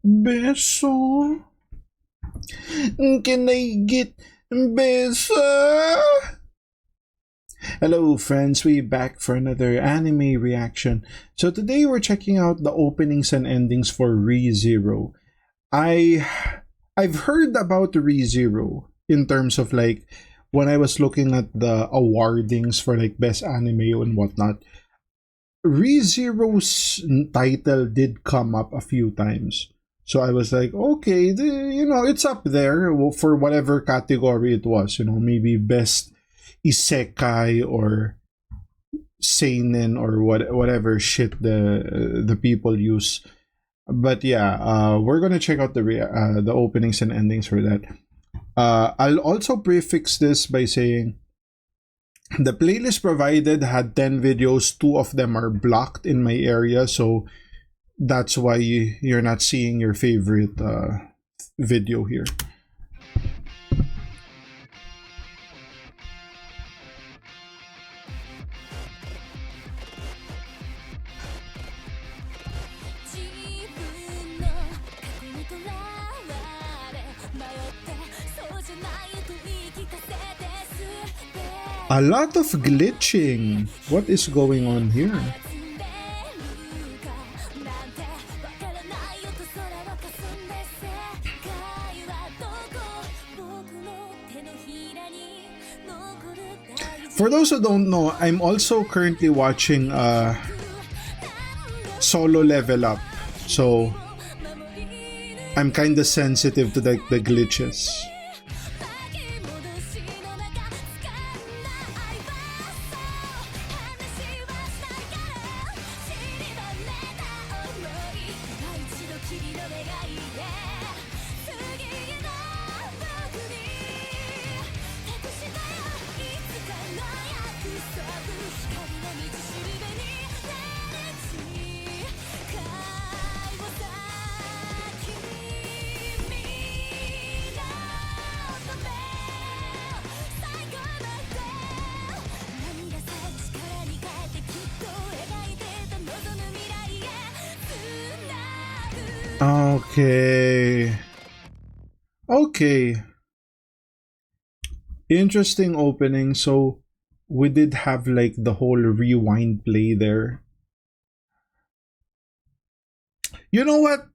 Beso. Can I get beso? Hello friends, we back for another anime reaction. So today we're checking out the openings and endings for ReZero. I I've heard about ReZero in terms of like when I was looking at the awardings for like best anime and whatnot. ReZero's title did come up a few times. So I was like, okay, it's up there for whatever category it was. Maybe best isekai or seinen or whatever shit the people use. But yeah, we're gonna check out the openings and endings for that. I'll also prefix this by saying the playlist provided had 10 videos. 2 of them are blocked in my area, so that's why you're not seeing your favorite video here. A lot of glitching. What is going on here? For those who don't know, I'm also currently watching Solo Level Up. So I'm kinda sensitive to the glitches. Okay. Okay. Interesting opening. So we did have like the whole rewind play there. You know what?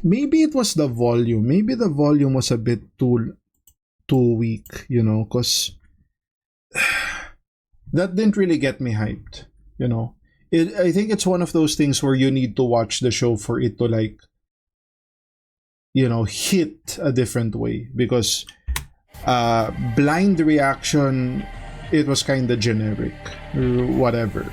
Maybe it was the volume. Maybe the volume was a bit too weak, because that didn't really get me hyped, I think it's one of those things where you need to watch the show for it to like hit a different way, because blind reaction, it was kind of generic, whatever.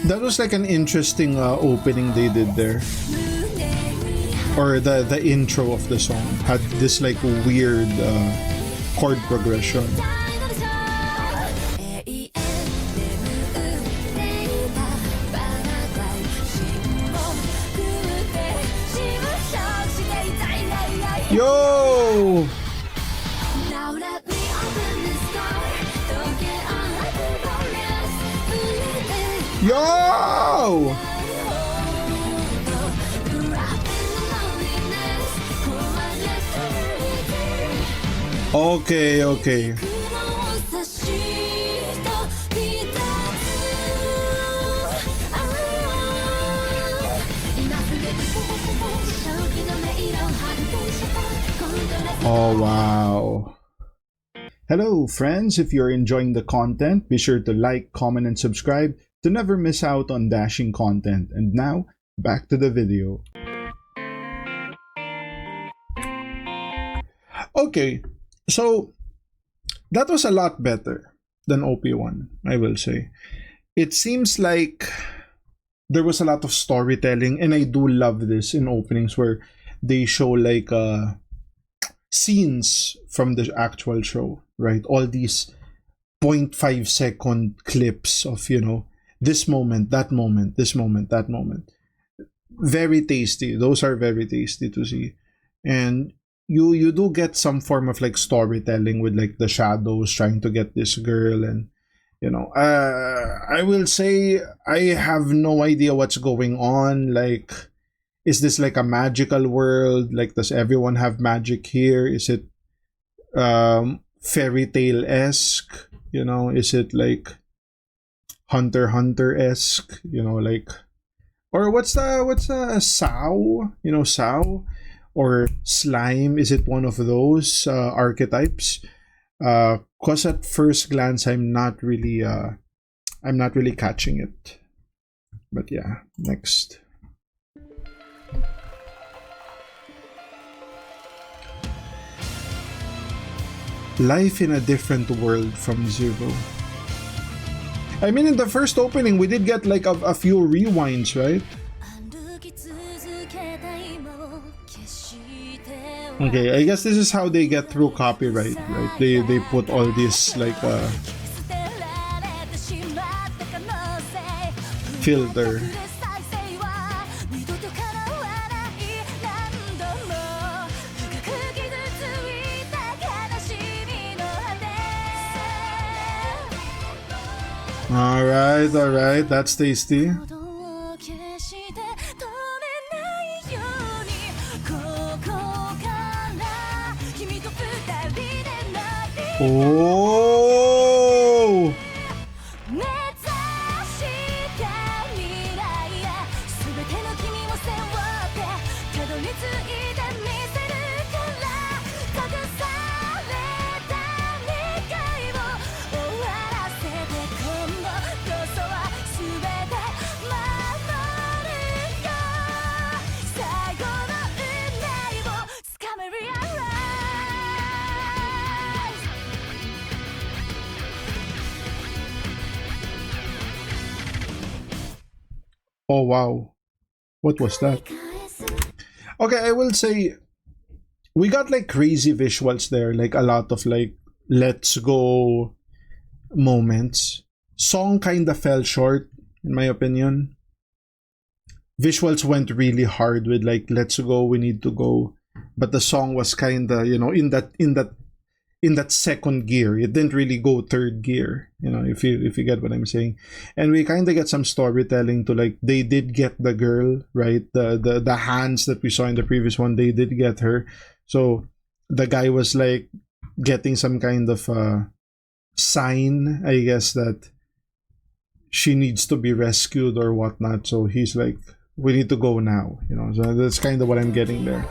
That was like an interesting opening they did there, or the intro of the song had this like weird chord progression. Yo! Yo! Okay, okay. Oh, wow. Hello, friends. If you're enjoying the content, be sure to like, comment, and subscribe to never miss out on dashing content. And now, back to the video. Okay, so that was a lot better than OP1, I will say. It seems like there was a lot of storytelling, and I do love this in openings where they show like scenes from the actual show, right? All these 0.5 second clips of, you know, this moment, that moment, this moment, that moment. Very tasty. Those are very tasty to see. And you do get some form of like storytelling with like the shadows trying to get this girl. And you know, I will say I have no idea what's going on. Like, is this like a magical world? Like, does everyone have magic here? Is it fairy tale-esque? You know, is it like Hunter-esque? You know, like, or what's the Sao? You know, Sao or slime? Is it one of those archetypes? Cause at first glance I'm not really catching it. But yeah, next. Life in a different world from Zero. I mean, in the first opening we did get like a few rewinds, right? Okay, I guess this is how they get through copyright, right? They put all this like filter. All right, that's tasty. Oh! Oh wow. What was that? Okay, I will say we got like crazy visuals there, like a lot of like let's go moments. Song kinda fell short, in my opinion. Visuals went really hard with like let's go, we need to go. But the song was kinda, you know, in that second gear. It didn't really go third gear, you know, if you get what I'm saying. And we kind of get some storytelling to like they did get the girl, right? The hands that we saw in the previous one, they did get her. So the guy was like getting some kind of sign, I guess, that she needs to be rescued or whatnot. So he's like, we need to go now, you know. So that's kind of what I'm getting there.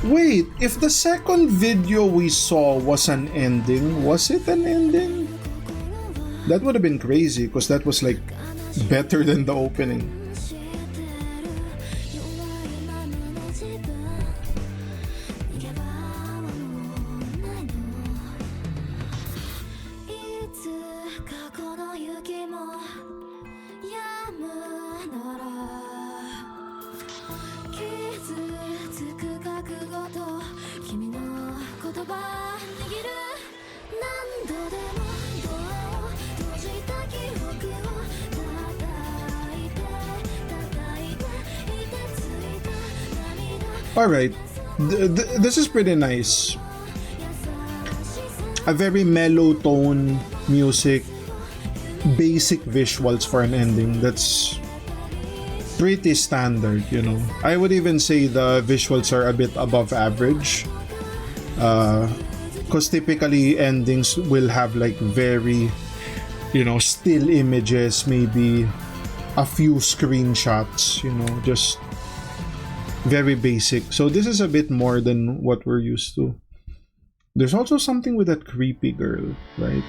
Wait, if the second video we saw was an ending, was it an ending? That would have been crazy because that was like better than the opening. Alright, this is pretty nice. A very mellow tone, music, basic visuals for an ending. That's pretty standard, you know. I would even say the visuals are a bit above average. Because typically endings will have like very, you know, still images, maybe a few screenshots, you know, just very basic. So this is a bit more than what we're used to. There's also something with that creepy girl, right?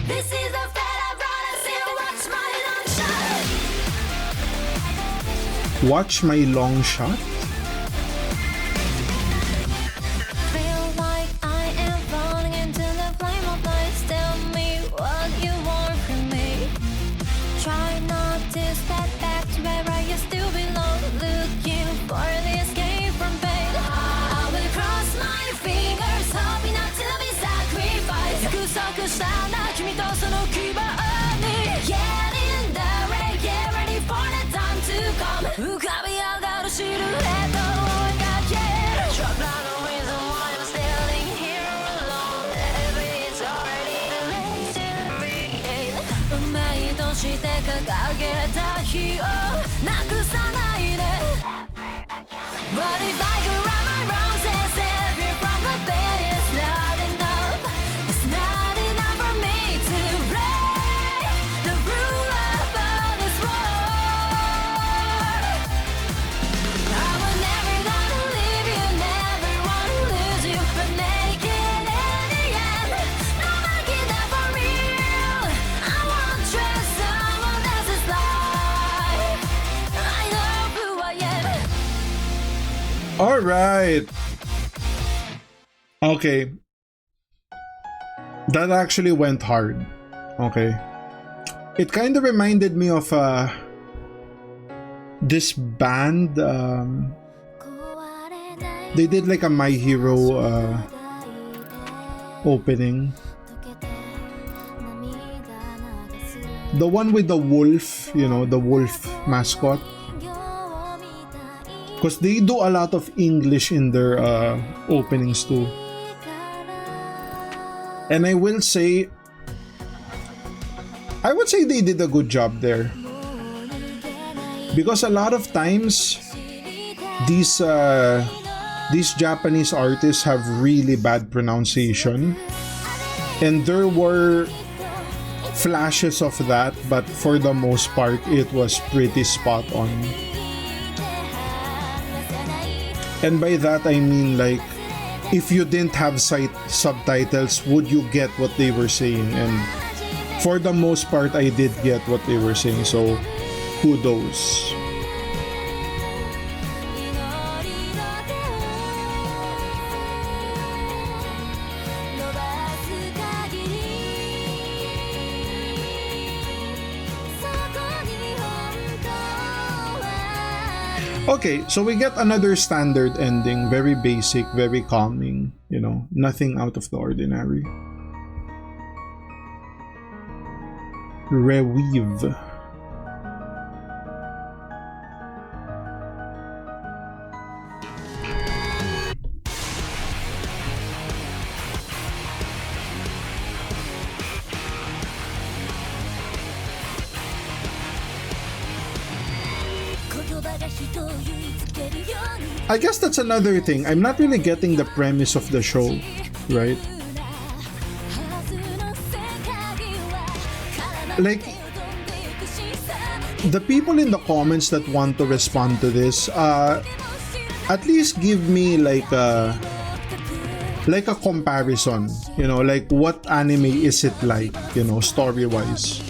This is a watch my long shot. Feel like I am falling into the flame of light. Still 束したな君とその希望に Get in the rain, get ready for the time to come 浮かび上がるシルエットを描ける Drop down the reason why I'm standing here alone Every it's already late to be 運命として掲げた日をなくさないで But if I could right my wrongs and save you from the pain It's not enough It's not enough for me to break the rule of this world I was never gonna leave you, never wanna lose you But make it in the end Never give that for real I won't trust someone else's life I know who I am All right. Okay. That actually went hard. Okay. It kind of reminded me of this band. They did like a My Hero opening. The one with the wolf, you know, the wolf mascot. Because they do a lot of English in their openings too. And I would say they did a good job there. Because a lot of times, these Japanese artists have really bad pronunciation. And there were flashes of that, but for the most part, it was pretty spot on. And by that I mean, like, if you didn't have subtitles, would you get what they were saying? And for the most part, I did get what they were saying, so kudos. Okay, so we get another standard ending, very basic, very calming, you know, nothing out of the ordinary. Reweave. I guess that's another thing. I'm not really getting the premise of the show, right? Like, the people in the comments that want to respond to this, at least give me like a comparison, you know, like what anime is it like, you know, story-wise.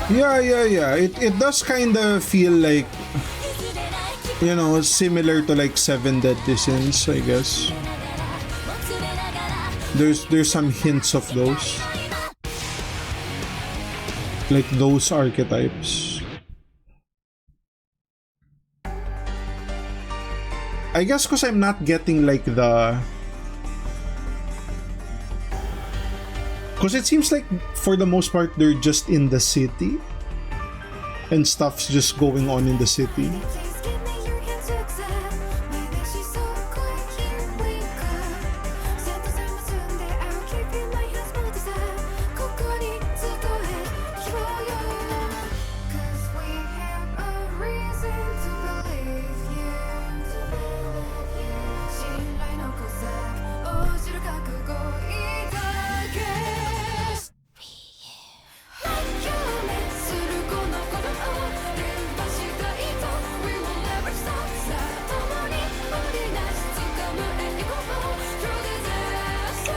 Yeah. It does kind of feel like, you know, similar to like Seven Deadly Sins, I guess. There's some hints of those. Like those archetypes. I guess because I'm not getting like the... Because it seems like for the most part they're just in the city and stuff's just going on in the city.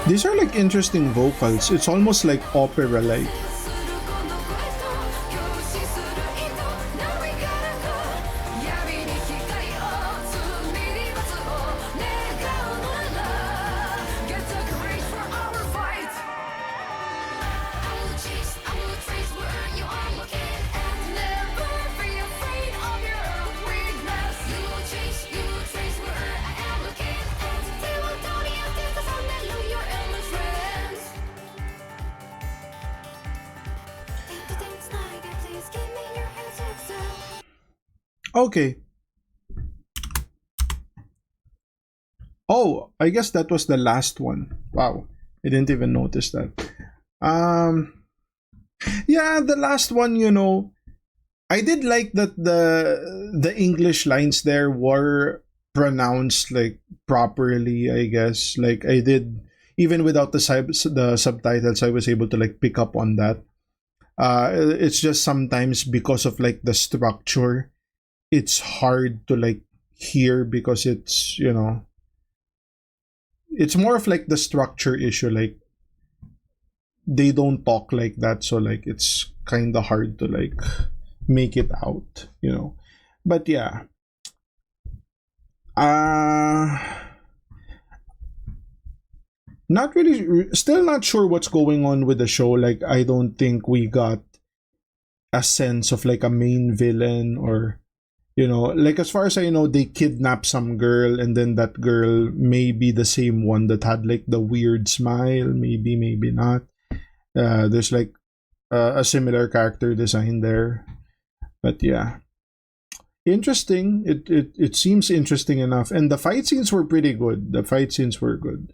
These are like interesting vocals. It's almost like opera-like. Okay. Oh, I guess that was the last one. Wow. I didn't even notice that. Um yeah, the last one, I did like that the English lines there were pronounced like properly, I guess. Like I did even without the subtitles, I was able to like pick up on that. It's just sometimes because of like the structure, it's hard to like hear because it's more of like the structure issue. Like they don't talk like that, so like it's kind of hard to like make it out. But yeah, uh not really, still not sure what's going on with the show. Like I don't think we got a sense of like a main villain, or like as far as I know, they kidnap some girl, and then that girl may be the same one that had like the weird smile, maybe not. There's like a similar character design there. But yeah, interesting. It seems interesting enough, and the fight scenes were pretty good. The fight scenes were good.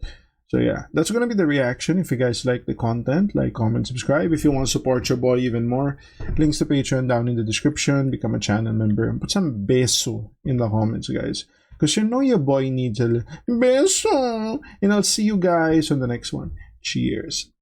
So yeah, that's gonna be the reaction. If you guys like the content, like, comment, subscribe. If you want to support your boy even more, links to Patreon down in the description. Become a channel member and put some beso in the comments, guys. Because your boy needs a beso. And I'll see you guys on the next one. Cheers.